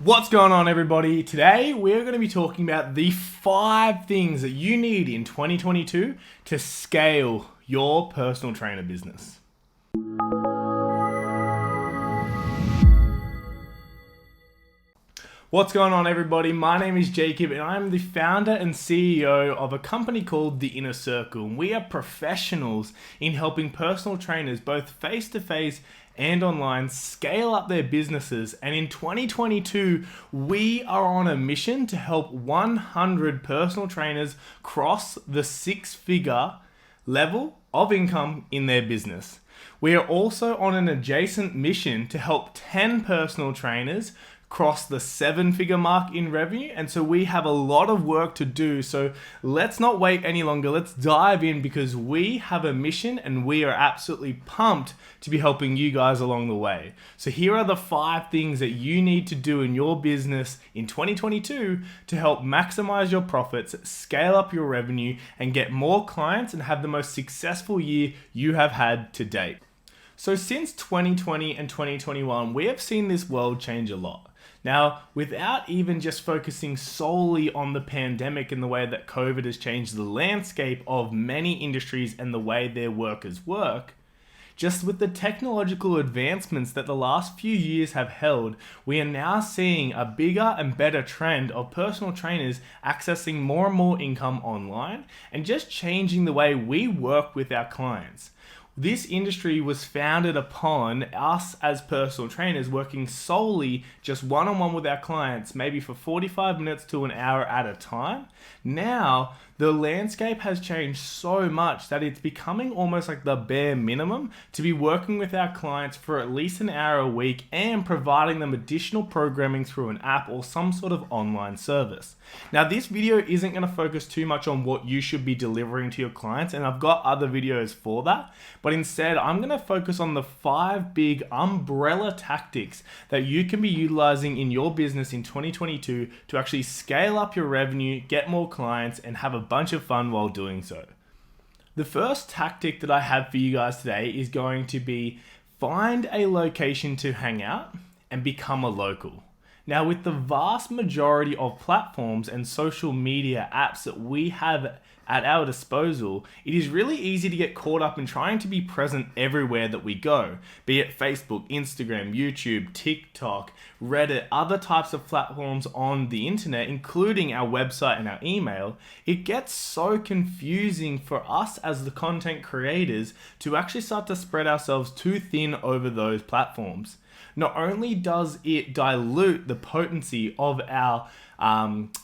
What's going on, everybody? Today we're going to be talking about the 5 things that you need in 2022 to scale your personal trainer business. What's going on, everybody? My name is Jacob and I'm the founder and CEO of a company called The Inner Circle. And we are professionals in helping personal trainers both face-to-face and online scale up their businesses. And in 2022, we are on a mission to help 100 personal trainers cross the 6-figure level of income in their business. We are also on an adjacent mission to help 10 personal trainers cross the 7-figure mark in revenue. And so we have a lot of work to do. So let's not wait any longer. Let's dive in because we have a mission and we are absolutely pumped to be helping you guys along the way. So here are the 5 things that you need to do in your business in 2022 to help maximize your profits, scale up your revenue, and get more clients and have the most successful year you have had to date. So since 2020 and 2021, we have seen this world change a lot. Now, without even just focusing solely on the pandemic and the way that COVID has changed the landscape of many industries and the way their workers work, just with the technological advancements that the last few years have held, we are now seeing a bigger and better trend of personal trainers accessing more and more income online and just changing the way we work with our clients. This industry was founded upon us as personal trainers working solely just one-on-one with our clients, maybe for 45 minutes to an hour at a time. Now, the landscape has changed so much that it's becoming almost like the bare minimum to be working with our clients for at least an hour a week and providing them additional programming through an app or some sort of online service. Now, this video isn't going to focus too much on what you should be delivering to your clients, and I've got other videos for that, but instead I'm going to focus on the 5 big umbrella tactics that you can be utilizing in your business in 2022 to actually scale up your revenue, get more clients, and have a bunch of fun while doing so. The first tactic that I have for you guys today is going to be find a location to hang out and become a local. Now, with the vast majority of platforms and social media apps that we have at our disposal, it is really easy to get caught up in trying to be present everywhere that we go, be it Facebook, Instagram, YouTube, TikTok, Reddit, other types of platforms on the internet, including our website and our email. It gets so confusing for us as the content creators to actually start to spread ourselves too thin over those platforms. Not only does it dilute the potency of our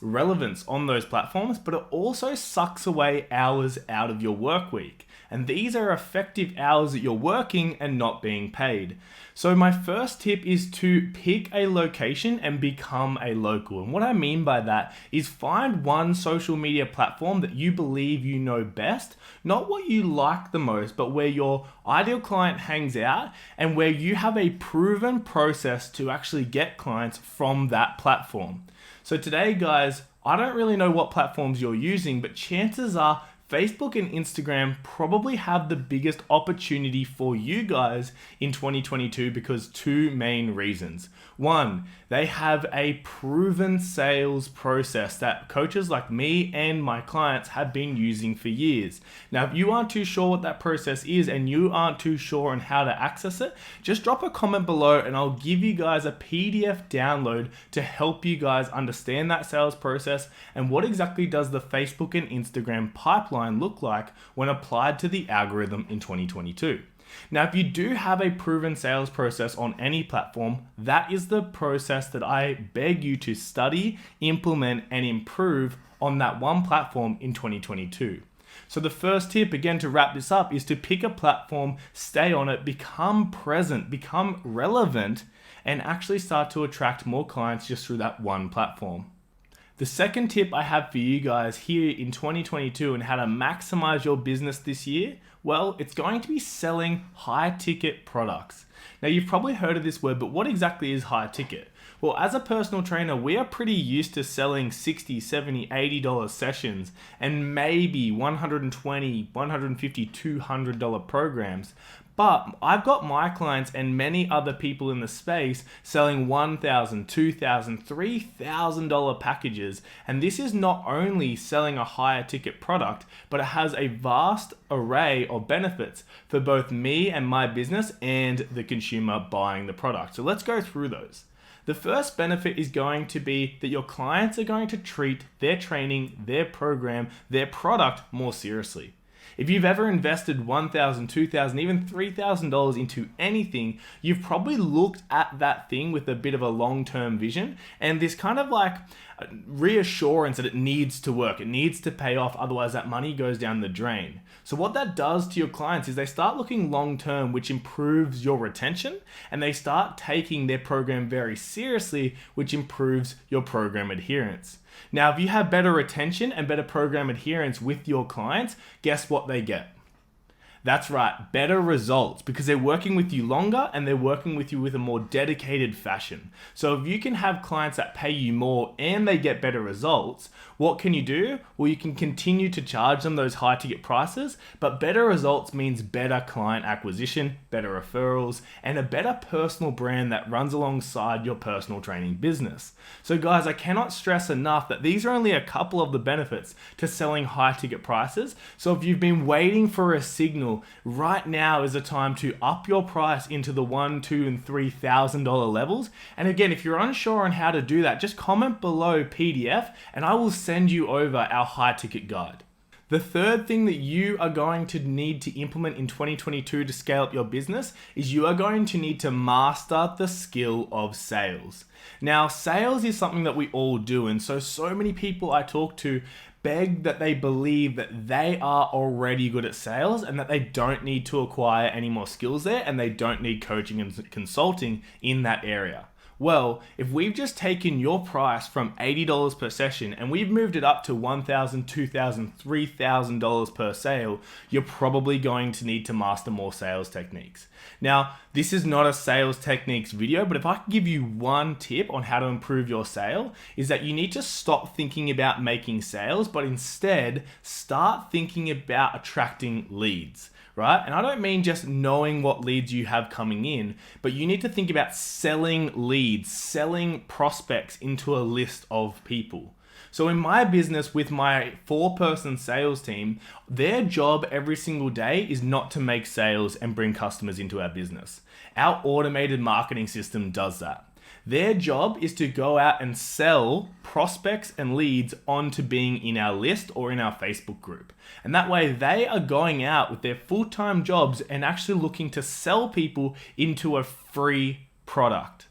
relevance on those platforms, but it also sucks away hours out of your work week. And these are effective hours that you're working and not being paid. So my first tip is to pick a location and become a local. And what I mean by that is find one social media platform that you believe you know best, not what you like the most, but where your ideal client hangs out and where you have a proven process to actually get clients from that platform. So today, guys, I don't really know what platforms you're using, but chances are Facebook and Instagram probably have the biggest opportunity for you guys in 2022 because 2 main reasons. 1, they have a proven sales process that coaches like me and my clients have been using for years. Now, if you aren't too sure what that process is and you aren't too sure on how to access it, just drop a comment below and I'll give you guys a PDF download to help you guys understand that sales process and what exactly does the Facebook and Instagram pipeline look like when applied to the algorithm in 2022. Now, if you do have a proven sales process on any platform, that is the process that I beg you to study, implement, and improve on that one platform in 2022. So the first tip, again, to wrap this up, is to pick a platform, stay on it, become present, become relevant, and actually start to attract more clients just through that one platform. The second tip I have for you guys here in 2022 and how to maximize your business this year, well, it's going to be selling high ticket products. Now, you've probably heard of this word, but what exactly is high ticket? Well, as a personal trainer, we are pretty used to selling $60, $70, $80 sessions and maybe $120, $150, $200 programs. But I've got my clients and many other people in the space selling $1,000, $2,000, $3,000 packages. And this is not only selling a higher ticket product, but it has a vast array of benefits for both me and my business and the consumer buying the product. So let's go through those. The first benefit is going to be that your clients are going to treat their training, their program, their product more seriously. If you've ever invested $1,000, $2,000, even $3,000 into anything, you've probably looked at that thing with a bit of a long-term vision and this kind of like reassurance that it needs to work, it needs to pay off, otherwise that money goes down the drain. So what that does to your clients is they start looking long-term, which improves your retention, and they start taking their program very seriously, which improves your program adherence. Now, if you have better retention and better program adherence with your clients, guess what they get? That's right, better results, because they're working with you longer and they're working with you with a more dedicated fashion. So if you can have clients that pay you more and they get better results, what can you do? Well, you can continue to charge them those high ticket prices, but better results means better client acquisition, better referrals, and a better personal brand that runs alongside your personal training business. So guys, I cannot stress enough that these are only a couple of the benefits to selling high ticket prices. So if you've been waiting for a signal, right now is the time to up your price into the $1,000, $2,000, and $3,000 levels. And again, if you're unsure on how to do that, just comment below PDF and I will send you over our high ticket guide. The third thing that you are going to need to implement in 2022 to scale up your business is you are going to need to master the skill of sales. Now, sales is something that we all do, and so many people I talk to beg that they believe that they are already good at sales and that they don't need to acquire any more skills there and they don't need coaching and consulting in that area. Well, if we've just taken your price from $80 per session and we've moved it up to $1,000, $2,000, $3,000 per sale, you're probably going to need to master more sales techniques. Now, this is not a sales techniques video, but if I can give you one tip on how to improve your sale, is that you need to stop thinking about making sales, but instead start thinking about attracting leads. Right? And I don't mean just knowing what leads you have coming in, but you need to think about selling leads, selling prospects into a list of people. So in my business with my 4-person sales team, their job every single day is not to make sales and bring customers into our business. Our automated marketing system does that. Their job is to go out and sell prospects and leads onto being in our list or in our Facebook group. And that way they are going out with their full-time jobs and actually looking to sell people into a free product.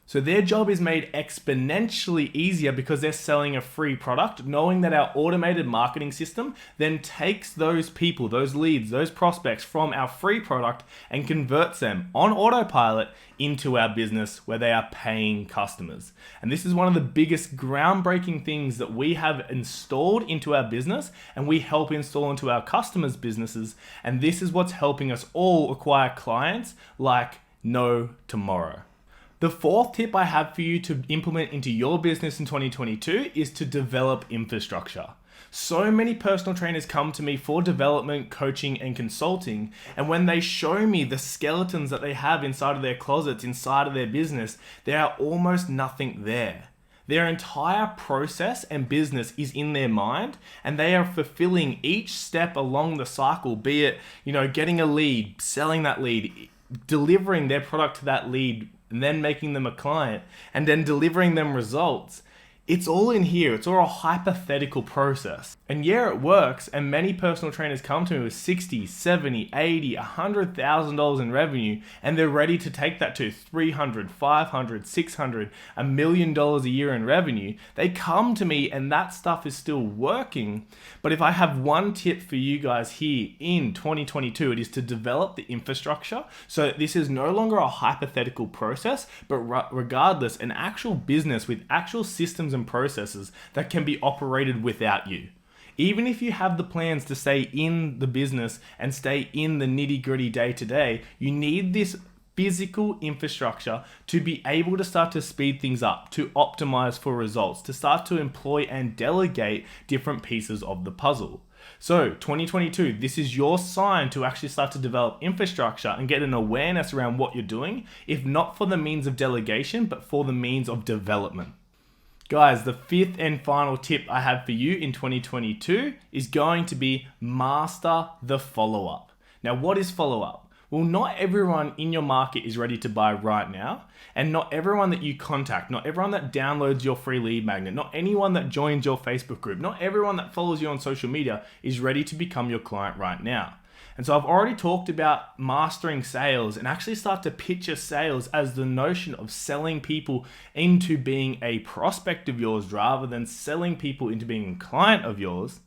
So their job is made exponentially easier because they're selling a free product, knowing that our automated marketing system then takes those people, those leads, those prospects from our free product and converts them on autopilot into our business where they are paying customers. And this is one of the biggest groundbreaking things that we have installed into our business and we help install into our customers' businesses. And this is what's helping us all acquire clients like no tomorrow. The fourth tip I have for you to implement into your business in 2022 is to develop infrastructure. So many personal trainers come to me for development, coaching, and consulting, and when they show me the skeletons that they have inside of their closets, inside of their business, there are almost nothing there. Their entire process and business is in their mind, and they are fulfilling each step along the cycle, be it, getting a lead, selling that lead, delivering their product to that lead, and then making them a client, and then delivering them results. It's all in here. It's all a hypothetical process. And yeah, it works. And many personal trainers come to me with $60,000, $70,000, $80,000, $100,000 in revenue, and they're ready to take that to $300,000, $500,000, $600,000, $1 million a year in revenue. They come to me and that stuff is still working. But if I have one tip for you guys here in 2022, it is to develop the infrastructure so that this is no longer a hypothetical process, but regardless, an actual business with actual systems and processes that can be operated without you. Even if you have the plans to stay in the business and stay in the nitty-gritty day-to-day, you need this physical infrastructure to be able to start to speed things up, to optimize for results, to start to employ and delegate different pieces of the puzzle. So 2022, this is your sign to actually start to develop infrastructure and get an awareness around what you're doing, if not for the means of delegation, but for the means of development. Guys, the fifth and final tip I have for you in 2022 is going to be master the follow-up. Now, what is follow-up? Well, not everyone in your market is ready to buy right now, and not everyone that you contact, not everyone that downloads your free lead magnet, not anyone that joins your Facebook group, not everyone that follows you on social media is ready to become your client right now. And so I've already talked about mastering sales and actually start to picture sales as the notion of selling people into being a prospect of yours rather than selling people into being a client of yours.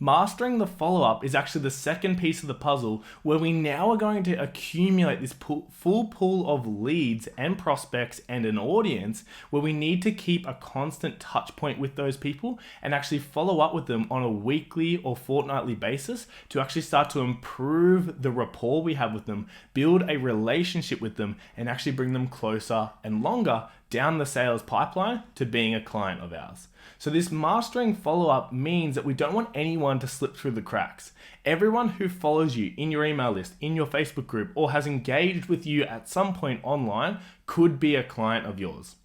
Mastering the follow-up is actually the second piece of the puzzle, where we now are going to accumulate this full pool of leads and prospects and an audience where we need to keep a constant touch point with those people and actually follow up with them on a weekly or fortnightly basis to actually start to improve the rapport we have with them, build a relationship with them, and actually bring them closer and longer down the sales pipeline to being a client of ours. So this mastering follow-up means that we don't want anyone to slip through the cracks. Everyone who follows you in your email list, in your Facebook group, or has engaged with you at some point online could be a client of yours.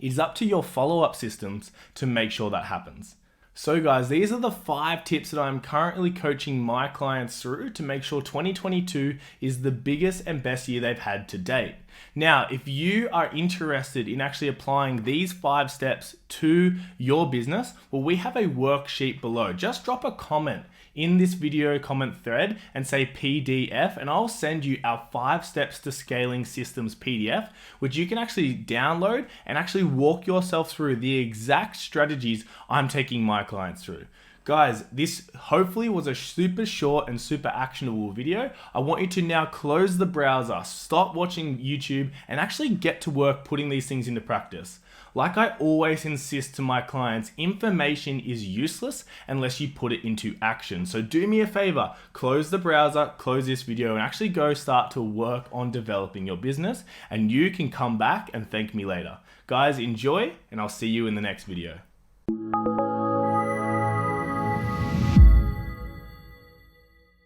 It is up to your follow-up systems to make sure that happens. So guys, these are the 5 tips that I'm currently coaching my clients through to make sure 2022 is the biggest and best year they've had to date. Now, if you are interested in actually applying these 5 steps to your business, well, we have a worksheet below. Just drop a comment in this video comment thread and say PDF, and I'll send you our 5 steps to scaling systems PDF, which you can actually download and actually walk yourself through the exact strategies I'm taking my clients through. Guys, this hopefully was a super short and super actionable video. I want you to now close the browser, stop watching YouTube, and actually get to work putting these things into practice. Like I always insist to my clients, information is useless unless you put it into action. So do me a favor, close the browser, close this video, and actually go start to work on developing your business, and you can come back and thank me later. Guys, enjoy, and I'll see you in the next video.